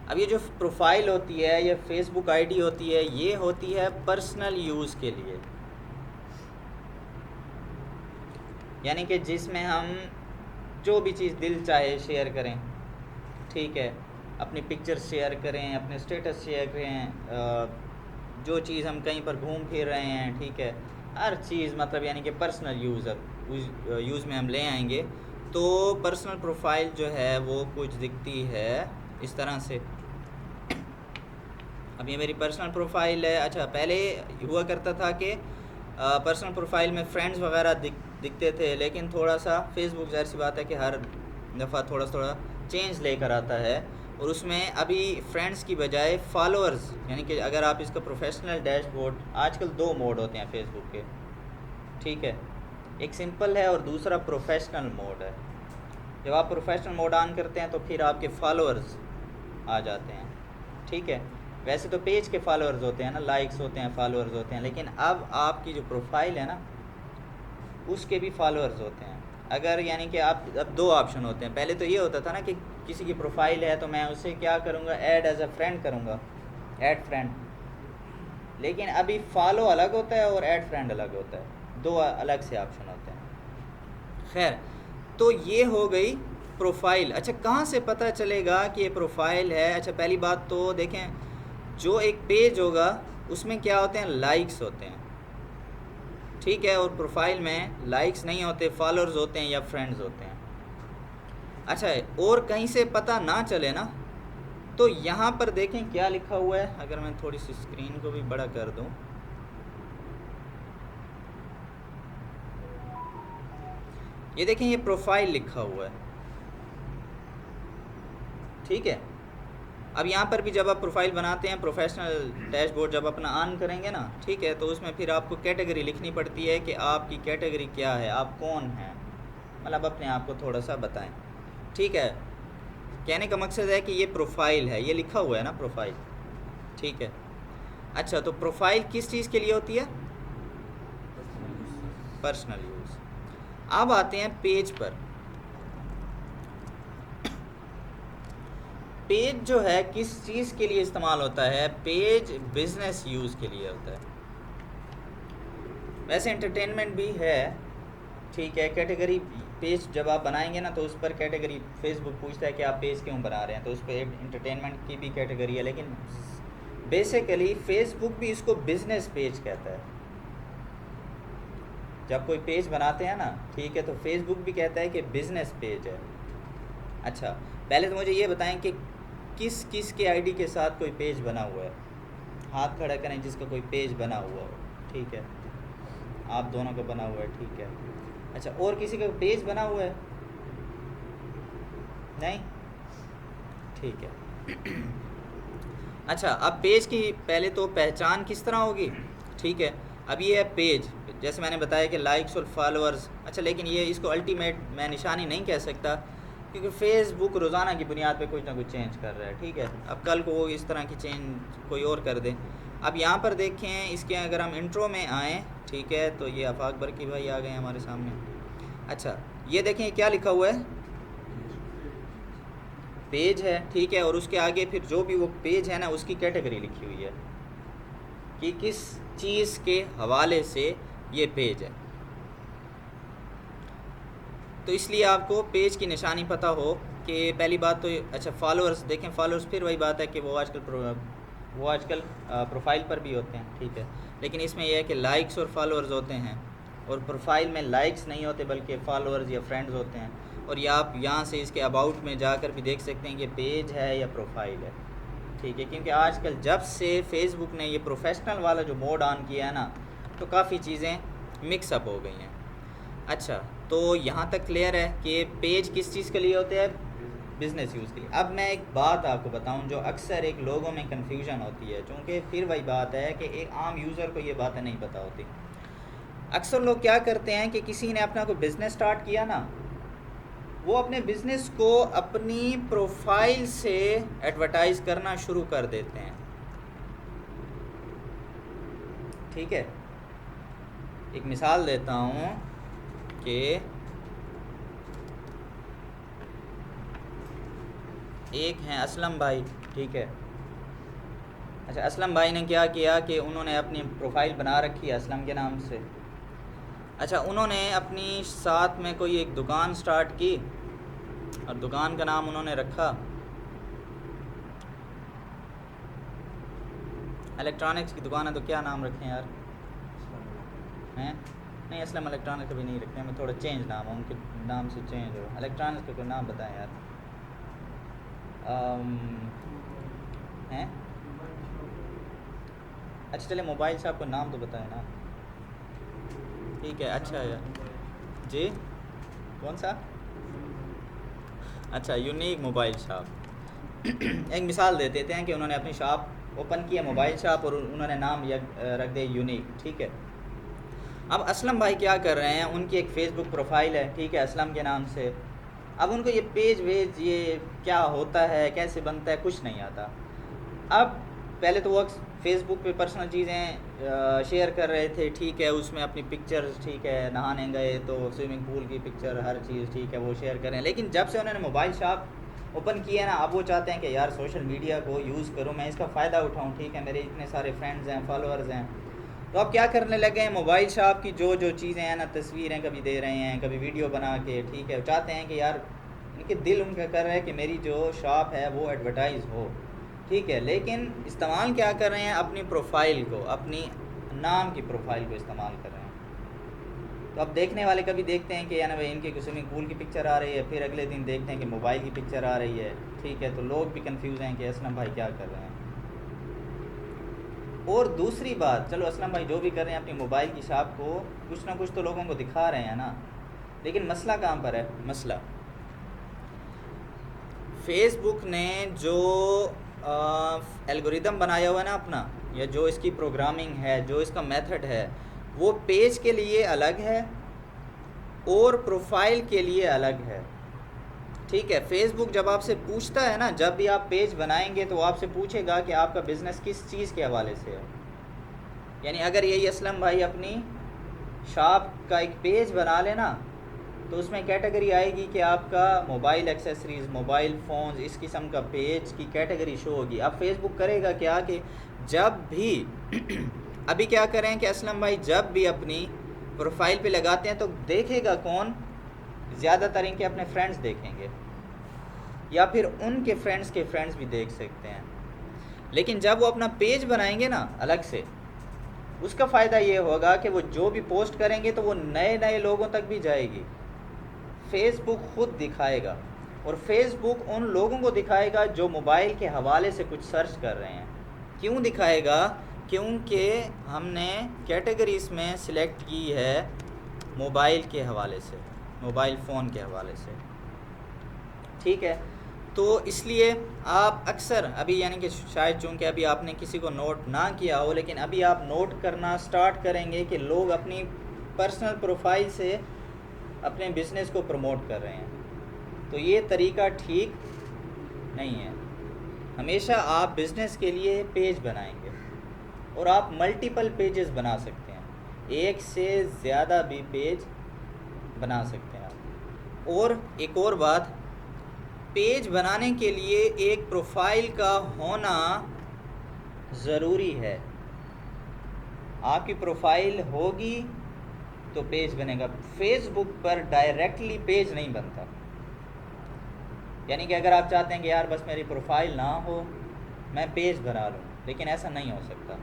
अब ये जो प्रोफाइल होती है, ये फेसबुक आईडी होती है, ये होती है पर्सनल यूज़ के लिए, यानी कि जिसमें हम जो भी चीज़ दिल चाहे शेयर करें, ठीक है। अपनी पिक्चर्स शेयर करें, अपने स्टेटस शेयर करें, जो चीज़ हम कहीं पर घूम फिर रहे हैं, ठीक है, हर चीज़, मतलब यानी कि पर्सनल यूज़ में हम ले आएंगे। तो पर्सनल प्रोफाइल जो है वो कुछ दिखती है इस तरह से। अब ये मेरी पर्सनल प्रोफाइल है। अच्छा, पहले हुआ करता था कि पर्सनल प्रोफाइल में फ्रेंड्स वगैरह दिखते थे, लेकिन थोड़ा सा फेसबुक ज़ाहिर सी बात है कि हर दफ़ा थोड़ा थोड़ा चेंज लेकर आता है और उसमें अभी फ्रेंड्स की बजाय फॉलोअर्स, यानी कि अगर आप इसका प्रोफेशनल डैशबोर्ड, आजकल 2 मोड होते हैं फेसबुक के, ठीक है, एक सिंपल है और दूसरा प्रोफेशनल मोड है। जब आप प्रोफेशनल मोड ऑन करते हैं तो फिर आपके फॉलोअर्स आ जाते हैं, ठीक है। वैसे तो पेज के फॉलोअर्स होते हैं ना, लाइक्स होते हैं, फॉलोअर्स होते हैं, लेकिन अब आपकी जो प्रोफाइल है ना उसके भी फॉलोअर्स होते हैं। अगर यानी कि आप अब दो ऑप्शन होते हैं। पहले तो ये होता था ना कि किसी की प्रोफाइल है तो मैं उसे क्या करूँगा, ऐड एज अ फ्रेंड करूँगा, ऐड फ्रेंड। लेकिन अभी फॉलो अलग होता है और ऐड फ्रेंड अलग होता है, दो अलग से ऑप्शन होते हैं। खैर, तो ये हो गई प्रोफाइल। अच्छा, कहाँ से पता चलेगा कि ये प्रोफाइल है? अच्छा, पहली बात तो देखें, जो एक पेज होगा उसमें क्या होते हैं, लाइक्स होते हैं, ठीक है, और प्रोफाइल में लाइक्स नहीं होते, फॉलोअर्स होते हैं या फ्रेंड्स होते हैं। अच्छा, और कहीं से पता ना चले ना, तो यहाँ पर देखें क्या लिखा हुआ है। अगर मैं थोड़ी सी स्क्रीन को भी बड़ा कर दूँ, ये देखें, ये प्रोफाइल लिखा हुआ है, ठीक है। अब यहाँ पर भी जब आप प्रोफाइल बनाते हैं, प्रोफेशनल डैशबोर्ड जब अपना ऑन करेंगे ना, ठीक है, तो उसमें फिर आपको कैटेगरी लिखनी पड़ती है कि आपकी कैटेगरी क्या है, आप कौन हैं, मतलब अपने आप को थोड़ा सा बताएं, ठीक है। कहने का मकसद है कि ये प्रोफाइल है, ये लिखा हुआ है ना प्रोफाइल, ठीक है। अच्छा, तो प्रोफाइल किस चीज़ के लिए होती है? Personal use. अब आते हैं पेज पर। पेज जो है किस चीज़ के लिए इस्तेमाल होता है? पेज बिजनेस यूज़ के लिए होता है। वैसे एंटरटेनमेंट भी है, ठीक है। कैटेगरी पेज जब आप बनाएंगे ना तो उस पर कैटेगरी फेसबुक पूछता है कि आप पेज क्यों बना रहे हैं, तो उस पर एंटरटेनमेंट की भी कैटेगरी है, लेकिन बेसिकली फेसबुक भी इसको बिजनेस पेज कहता है। जब कोई पेज बनाते हैं ना, ठीक है, तो फेसबुक भी कहता है कि बिजनेस पेज है। अच्छा, पहले तो मुझे ये बताएं कि किस किस के आईडी के साथ कोई पेज बना हुआ है, हाथ खड़ा करें जिसका कोई पेज बना हुआ हो, ठीक है, आप दोनों का बना हुआ है, ठीक है। अच्छा, और किसी का पेज बना हुआ है? नहीं, ठीक है। अच्छा, अब पेज की पहले तो पहचान किस तरह होगी, ठीक है। अब ये है पेज, जैसे मैंने बताया कि लाइक्स और फॉलोअर्स। अच्छा, लेकिन ये इसको अल्टीमेट मैं निशानी नहीं कह सकता, क्योंकि फेसबुक रोज़ाना की बुनियाद पे कुछ ना कुछ चेंज कर रहा है, ठीक है। अब कल को वो इस तरह की चेंज कोई और कर दे। अब यहाँ पर देखें, इसके अगर हम इंट्रो में आएँ, ठीक है, तो ये आफाक बरकी भाई आ गए हमारे सामने। अच्छा, ये देखें क्या लिखा हुआ है, पेज है, ठीक है, और उसके आगे फिर जो भी वो पेज है ना उसकी कैटेगरी लिखी हुई है कि किस चीज़ के हवाले से ये पेज है। तो इसलिए आपको पेज की निशानी पता हो कि पहली बात तो अच्छा, फॉलोअर्स देखें, फॉलोअर्स फिर वही बात है कि वो आजकल प्रोफाइल पर भी होते हैं, ठीक है, लेकिन इसमें यह है कि लाइक्स और फॉलोअर्स होते हैं, और प्रोफाइल में लाइक्स नहीं होते बल्कि फॉलोअर्स या फ्रेंड्स होते हैं। और या आप यहाँ से इसके अबाउट में जाकर भी देख सकते हैं कि पेज है या प्रोफाइल है, ठीक है, क्योंकि आजकल जब से फेसबुक ने ये प्रोफेशनल वाला जो मोड ऑन किया है ना, तो काफ़ी चीज़ें मिक्सअप हो गई हैं। अच्छा, तो यहाँ तक क्लियर है कि पेज किस चीज़ के लिए होते हैं, बिज़नेस यूज़ के लिए। अब मैं एक बात आपको बताऊं जो अक्सर एक लोगों में कन्फ्यूजन होती है, क्योंकि फिर वही बात है कि एक आम यूज़र को ये बातें नहीं पता होती। अक्सर लोग क्या करते हैं कि किसी ने अपना कोई बिज़नेस स्टार्ट किया ना, वो अपने बिज़नेस को अपनी प्रोफाइल से एडवर्टाइज़ करना शुरू कर देते हैं, ठीक है। एक मिसाल देता हूँ कि एक हैं असलम भाई, ठीक है। अच्छा, असलम भाई ने क्या किया कि उन्होंने अपनी प्रोफाइल बना रखी है असलम के नाम से। अच्छा, उन्होंने अपनी साथ में कोई एक दुकान स्टार्ट की और दुकान का नाम उन्होंने रखा इलेक्ट्रॉनिक्स की दुकान है, तो क्या नाम रखें यार, हैं? नहीं, असलम इलेक्ट्रॉनिक्स कभी नहीं रखते, हमें थोड़ा चेंज नाम हो, उनके नाम से चेंज हो। इलेक्ट्रॉनिक्स का कोई नाम बताएं यार, हैं? अच्छा, चले मोबाइल शॉप का नाम तो बताएं ना, ठीक है। अच्छा यार जी, कौन सा? अच्छा, यूनिक मोबाइल शॉप। एक मिसाल दे देते हैं कि उन्होंने अपनी शॉप ओपन की है, मोबाइल शॉप, और उन्होंने नाम रख दिया यूनिक, ठीक है। अब असलम भाई क्या कर रहे हैं, उनकी एक फ़ेसबुक प्रोफाइल है, ठीक है, असलम के नाम से। अब उनको ये पेज वेज ये क्या होता है, कैसे बनता है, कुछ नहीं आता। अब पहले तो वो फेसबुक पे पर्सनल चीज़ें शेयर कर रहे थे, ठीक है, उसमें अपनी पिक्चर्स, ठीक है, नहाने गए तो स्विमिंग पूल की पिक्चर, हर चीज़, ठीक है, वो शेयर कर रहे हैं। लेकिन जब से उन्होंने मोबाइल शॉप ओपन किया है ना, अब वो चाहते हैं कि यार सोशल मीडिया को यूज़ करूँ, मैं इसका फ़ायदा उठाऊँ, ठीक है, मेरे इतने सारे फ्रेंड्स हैं, फॉलोअर्स हैं। तो अब क्या करने लगे हैं, मोबाइल शॉप की जो जो चीज़ें हैं ना, तस्वीरें कभी दे रहे हैं, कभी वीडियो बना के, ठीक है, चाहते हैं कि यार इनके दिल उनका कर रहा है कि मेरी जो शॉप है वो एडवर्टाइज़ हो, ठीक है। लेकिन इस्तेमाल क्या कर रहे हैं, अपनी प्रोफाइल को, अपनी नाम की प्रोफाइल को इस्तेमाल कर रहे हैं। तो अब देखने वाले कभी देखते हैं कि यानी भाई इनके स्विमिंग पूल की पिक्चर आ रही है, फिर अगले दिन देखते हैं कि मोबाइल की पिक्चर आ रही है, ठीक है। तो लोग भी कंफ्यूज हैं कि असलम भाई क्या कर रहे हैं। और दूसरी बात, चलो असलम भाई जो भी कर रहे हैं अपनी मोबाइल की शॉप को कुछ ना कुछ तो लोगों को दिखा रहे हैं ना, लेकिन मसला कहाँ पर है? मसला फेसबुक ने जो एल्गोरिदम बनाया हुआ है ना अपना, या जो इसकी प्रोग्रामिंग है, जो इसका मेथड है, वो पेज के लिए अलग है और प्रोफाइल के लिए अलग है, ठीक है। फेसबुक जब आपसे पूछता है ना, जब भी आप पेज बनाएंगे तो आपसे पूछेगा कि आपका बिज़नेस किस चीज़ के हवाले से है। यानी अगर यही असलम भाई अपनी शॉप का एक पेज बना लेना, तो उसमें कैटेगरी आएगी कि आपका मोबाइल एक्सेसरीज़, मोबाइल फ़ोन्स, इस किस्म का पेज की कैटेगरी शो होगी। अब फेसबुक करेगा क्या कि जब भी अभी क्या करें कि असलम भाई जब भी अपनी प्रोफाइल पे लगाते हैं तो देखेगा कौन, ज़्यादातर इनके अपने फ्रेंड्स देखेंगे, या फिर उनके फ्रेंड्स के फ्रेंड्स भी देख सकते हैं। लेकिन जब वो अपना पेज बनाएंगे ना अलग से, उसका फ़ायदा ये होगा कि वो जो भी पोस्ट करेंगे तो वो नए नए लोगों तक भी जाएगी। फेसबुक खुद दिखाएगा, और फेसबुक उन लोगों को दिखाएगा जो मोबाइल के हवाले से कुछ सर्च कर रहे हैं। क्यों दिखाएगा? क्योंकि हमने कैटेगरीज में सिलेक्ट की है मोबाइल के हवाले से, मोबाइल फ़ोन के हवाले से, ठीक है। तो इसलिए आप अक्सर अभी, यानी कि शायद चूँकि अभी आपने किसी को नोट ना किया हो, लेकिन अभी आप नोट करना स्टार्ट करेंगे कि लोग अपनी पर्सनल प्रोफाइल से अपने बिज़नेस को प्रमोट कर रहे हैं। तो ये तरीका ठीक नहीं है। हमेशा आप बिज़नेस के लिए पेज बनाएंगे, और आप मल्टीपल पेजेस बना सकते हैं, एक से ज़्यादा भी पेज बना सकते हैं आप। और एक और बात, पेज बनाने के लिए एक प्रोफाइल का होना ज़रूरी है। आपकी प्रोफाइल होगी तो पेज बनेगा। फेसबुक पर डायरेक्टली पेज नहीं बनता। यानी कि अगर आप चाहते हैं कि यार बस मेरी प्रोफाइल ना हो, मैं पेज बना लूँ, लेकिन ऐसा नहीं हो सकता।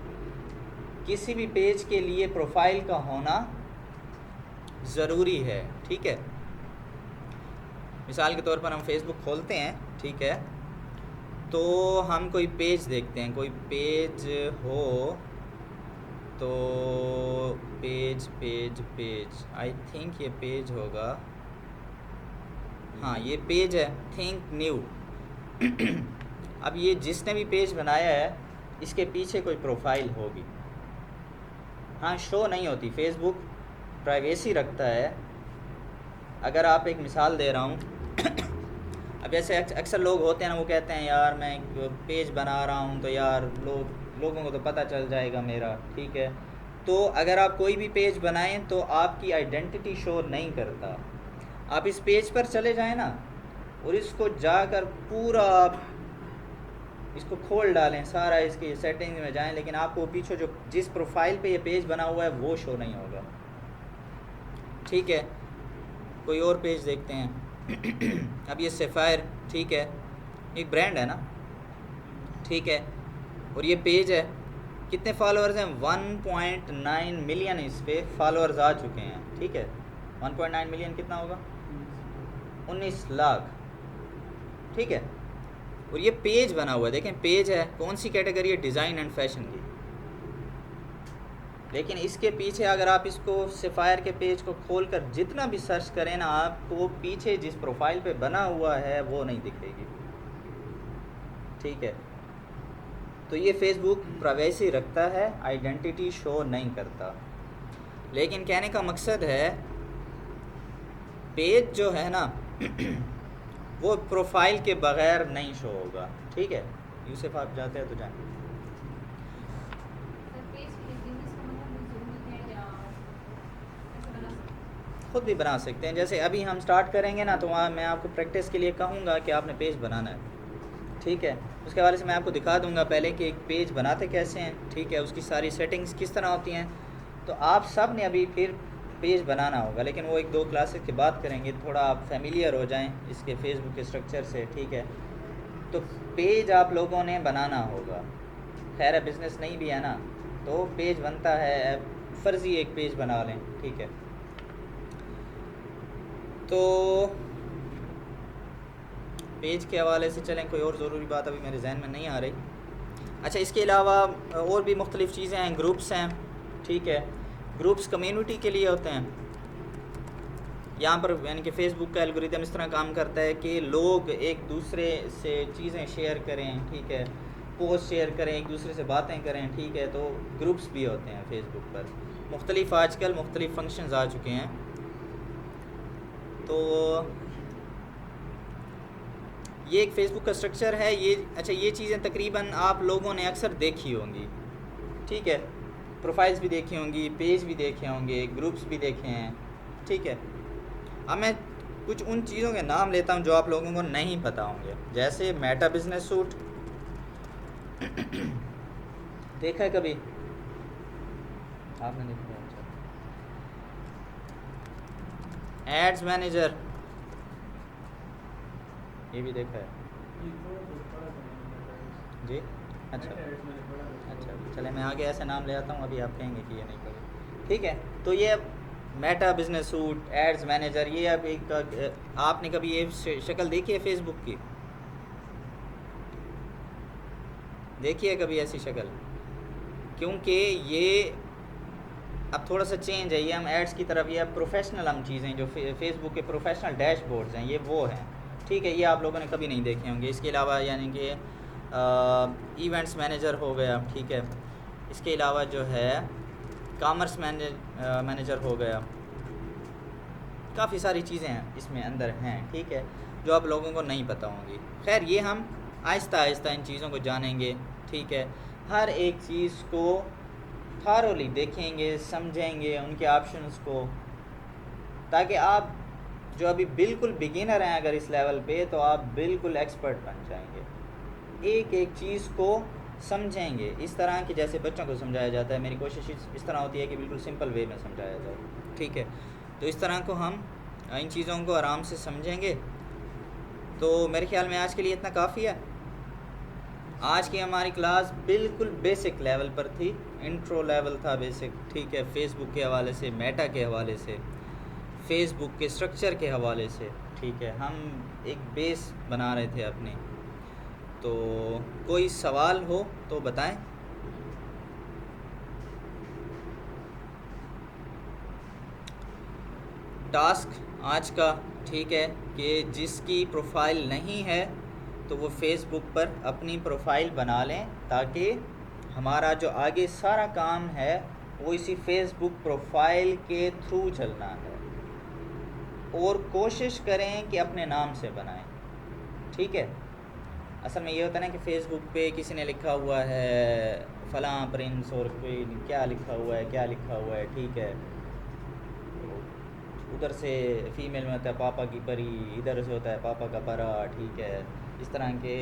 किसी भी पेज के लिए प्रोफाइल का होना ज़रूरी है, ठीक है। मिसाल के तौर पर हम फेसबुक खोलते हैं, ठीक है, तो हम कोई पेज देखते हैं, कोई पेज हो तो page page page I think ये पेज होगा, हाँ ये पेज है, थिंक न्यू। अब ये जिसने भी पेज बनाया है इसके पीछे कोई प्रोफाइल होगी। हाँ, शो नहीं होती, फेसबुक प्राइवेसी रखता है। अगर आप एक मिसाल दे रहा हूँ अब जैसे अक्सर लोग होते हैं ना, वो कहते हैं यार मैं एक पेज बना रहा हूँ तो यार लोगों को तो पता चल जाएगा मेरा, ठीक है। तो अगर आप कोई भी पेज बनाएं तो आपकी आइडेंटिटी शो नहीं करता। आप इस पेज पर चले जाएं ना, और इसको जाकर पूरा इसको खोल डालें, सारा इसकी सेटिंग में जाएं, लेकिन आपको पीछे जो जिस प्रोफाइल पे ये पेज बना हुआ है वो शो नहीं होगा, ठीक है। कोई और पेज देखते हैं। अब ये सेफायर, ठीक है, एक ब्रांड है ना, ठीक है, और ये पेज है, कितने फॉलोअर्स हैं? 1.9 मिलियन इस पे फॉलोअर्स आ चुके हैं, ठीक है। 1.9 मिलियन कितना होगा? 19 लाख, ठीक है। और ये पेज बना हुआ है, देखें पेज है, कौन सी कैटेगरी है? डिज़ाइन एंड फैशन की। लेकिन इसके पीछे अगर आप इसको सेफायर के पेज को खोलकर जितना भी सर्च करें ना, आपको पीछे जिस प्रोफाइल पे बना हुआ है वो नहीं दिखेगी, ठीक है। तो ये फेसबुक प्राइवेसी रखता है, आइडेंटिटी शो नहीं करता। लेकिन कहने का मकसद है पेज जो है ना वो प्रोफाइल के बगैर नहीं शो होगा, ठीक है। यूसुफ आप जाते हैं तो जाएं। सर पेज के लिए बिजनेस का मतलब ज़रूरी है या ऐसे बना सकते हैं? खुद भी बना सकते हैं। जैसे अभी हम स्टार्ट करेंगे ना तो वहाँ मैं आपको प्रैक्टिस के लिए कहूँगा कि आपने पेज बनाना है, ठीक है। उसके हवाले से मैं आपको दिखा दूँगा पहले कि एक पेज बनाते कैसे हैं, ठीक है, उसकी सारी सेटिंग्स किस तरह होती हैं। तो आप सब ने अभी फिर पेज बनाना होगा, लेकिन वो 1-2 क्लासेस के बाद करेंगे, थोड़ा आप फेमिलियर हो जाएं इसके फेसबुक के स्ट्रक्चर से, ठीक है। तो पेज आप लोगों ने बनाना होगा। खैर है बिज़नेस नहीं भी है ना, तो पेज बनता है, फ़र्ज़ी एक पेज बना लें, ठीक है। तो पेज के हवाले से चलें, कोई और ज़रूरी बात अभी मेरे जहन में नहीं आ रही। अच्छा, इसके अलावा और भी मुख्तलिफ़ चीज़ें हैं, ग्रुप्स हैं, ठीक है। ग्रुप्स कम्युनिटी के लिए होते हैं। यहाँ पर यानी कि फ़ेसबुक का एल्गोरिदम इस तरह काम करता है कि लोग एक दूसरे से चीज़ें शेयर करें, ठीक है, पोस्ट शेयर करें, एक दूसरे से बातें करें, ठीक है। तो ग्रुप्स भी होते हैं फ़ेसबुक पर। मुख्तलिफ़ आजकल मुख्तलिफ़ फंक्शंस आ चुके हैं। तो ये एक फ़ेसबुक का स्ट्रक्चर है। ये अच्छा, ये चीज़ें तकरीबन आप लोगों ने अक्सर देखी होंगी, ठीक है। प्रोफाइल्स भी देखी होंगी, पेज भी देखे होंगे, ग्रुप्स भी देखे हैं, ठीक है। अब मैं कुछ उन चीज़ों के नाम लेता हूँ जो आप लोगों को नहीं पता होंगे। जैसे मेटा बिजनेस सूट देखा है कभी आपने? देखा है? एड्स मैनेजर ये भी देखा है ये थोड़ा बहुत पढ़ा था मैंने जी। अच्छा एड्स मैंने पढ़ा था। अच्छा, चले मैं आगे ऐसे नाम ले आता हूँ, अभी आप कहेंगे कि ये नहीं पढ़े, ठीक है। तो ये Meta business suite, ads manager, ये अब एक आपने कभी ये शक्ल देखी है फेसबुक की? देखी है कभी ऐसी शक्ल? क्योंकि ये अब थोड़ा सा चेंज है, ये हम एड्स की तरफ, ये अब प्रोफेशनल हम चीज़ें जो फेसबुक के प्रोफेशनल डैशबोर्ड्स हैं, ये वो हैं, ठीक है। ये आप लोगों ने कभी नहीं देखे होंगे। इसके अलावा यानी कि इवेंट्स मैनेजर हो गया, ठीक है। इसके अलावा जो है कॉमर्स मैनेजर हो गया, काफ़ी सारी चीज़ें हैं इसमें अंदर हैं, ठीक है, जो आप लोगों को नहीं पता होंगी। खैर ये हम आहिस्ता आहिस्ता इन चीज़ों को जानेंगे, ठीक है। हर एक चीज़ को थारोली देखेंगे, समझेंगे उनके ऑप्शंस को, ताकि आप जो अभी बिल्कुल बिगिनर हैं अगर इस लेवल पे, तो आप बिल्कुल एक्सपर्ट बन जाएंगे। एक एक चीज़ को समझेंगे इस तरह कि जैसे बच्चों को समझाया जाता है। मेरी कोशिश इस तरह होती है कि बिल्कुल सिंपल वे में समझाया जाए, ठीक है। तो इस तरह को हम इन चीज़ों को आराम से समझेंगे। तो मेरे ख्याल में आज के लिए इतना काफ़ी है। आज की हमारी क्लास बिल्कुल बेसिक लेवल पर थी, इंट्रो लेवल था बेसिक, ठीक है। फेसबुक के हवाले से, मेटा के हवाले से, फेसबुक के स्ट्रक्चर के हवाले से, ठीक है, हम एक बेस बना रहे थे अपने। तो कोई सवाल हो तो बताएं। टास्क आज का, ठीक है, कि जिसकी प्रोफाइल नहीं है तो वो फेसबुक पर अपनी प्रोफाइल बना लें, ताकि हमारा जो आगे सारा काम है वो इसी फेसबुक प्रोफाइल के थ्रू चलना है। और कोशिश करें कि अपने नाम से बनाएं, ठीक है। असल में ये होता है ना कि फ़ेसबुक पे किसी ने लिखा हुआ है फ़लाँ प्रिंस, और कोई क्या लिखा हुआ है, क्या लिखा हुआ है, ठीक है। उधर से फ़ीमेल में होता है पापा की परी, इधर से होता है पापा का परा, ठीक है। इस तरह के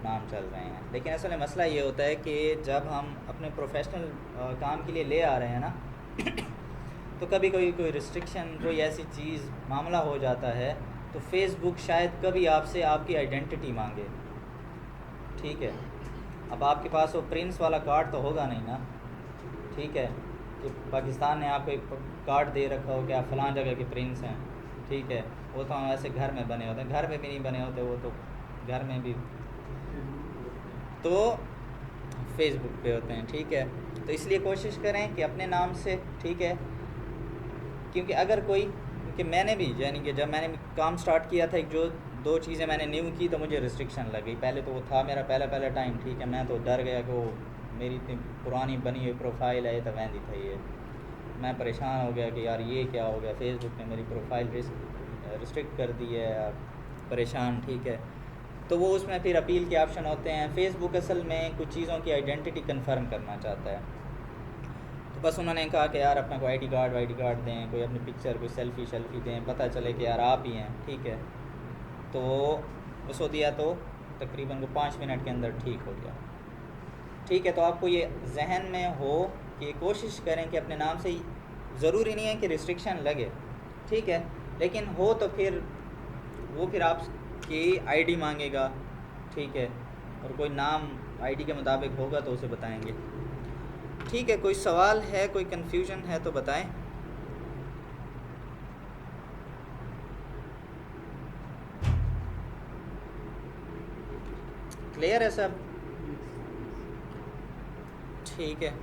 नाम चल रहे हैं। लेकिन असल में मसला ये होता है कि जब हम अपने प्रोफेशनल काम के लिए ले आ रहे हैं ना तो कभी कभी कोई रिस्ट्रिक्शन, कोई ऐसी चीज़ मामला हो जाता है, तो फेसबुक शायद कभी आपसे आपकी आइडेंटिटी मांगे, ठीक है। अब आपके पास वो प्रिंस वाला कार्ड तो होगा नहीं ना, ठीक है, कि पाकिस्तान ने आपको एक कार्ड दे रखा हो कि आप फ़लाँ जगह के प्रिंस हैं, ठीक है। वो तो हम ऐसे घर में बने होते हैं, घर में भी नहीं बने होते, वो तो घर में भी तो फेसबुक पे होते हैं, ठीक है। तो इसलिए कोशिश करें कि अपने नाम से, ठीक है। क्योंकि अगर कोई, क्योंकि मैंने भी यानी कि जब मैंने काम स्टार्ट किया था, एक जो 2 चीज़ें मैंने न्यू की तो मुझे रिस्ट्रिक्शन लग गई। पहले तो वो था मेरा पहला टाइम, ठीक है, मैं तो डर गया कि वो मेरी इतनी पुरानी बनी हुई प्रोफाइल है, तो वैंदी था ये, मैं परेशान हो गया कि यार ये क्या हो गया, फेसबुक ने मेरी प्रोफाइल रिस्ट्रिक्ट कर दी है, परेशान, ठीक है। तो वो उसमें फिर अपील के ऑप्शन होते हैं। फेसबुक असल में कुछ चीज़ों की आइडेंटिटी कंफर्म करना चाहता है, तो बस उन्होंने कहा कि यार अपना कोई आईडी कार्ड दें, कोई अपनी पिक्चर, कोई सेल्फी दें, पता चले कि यार आप ही हैं, ठीक है। तो उसको दिया तो तकरीबन को 5 मिनट के अंदर ठीक हो गया, ठीक है। तो आपको ये जहन में हो कि कोशिश करें कि अपने नाम से ही, ज़रूरी नहीं है कि रिस्ट्रिक्शन लगे, ठीक है, लेकिन हो तो फिर वो फिर आपकी आईडी मांगेगा, ठीक है, और कोई नाम आईडी के मुताबिक होगा तो उसे बताएंगे, ठीक है। कोई सवाल है, कोई कन्फ्यूजन है तो बताएं। क्लियर है सब? ठीक है।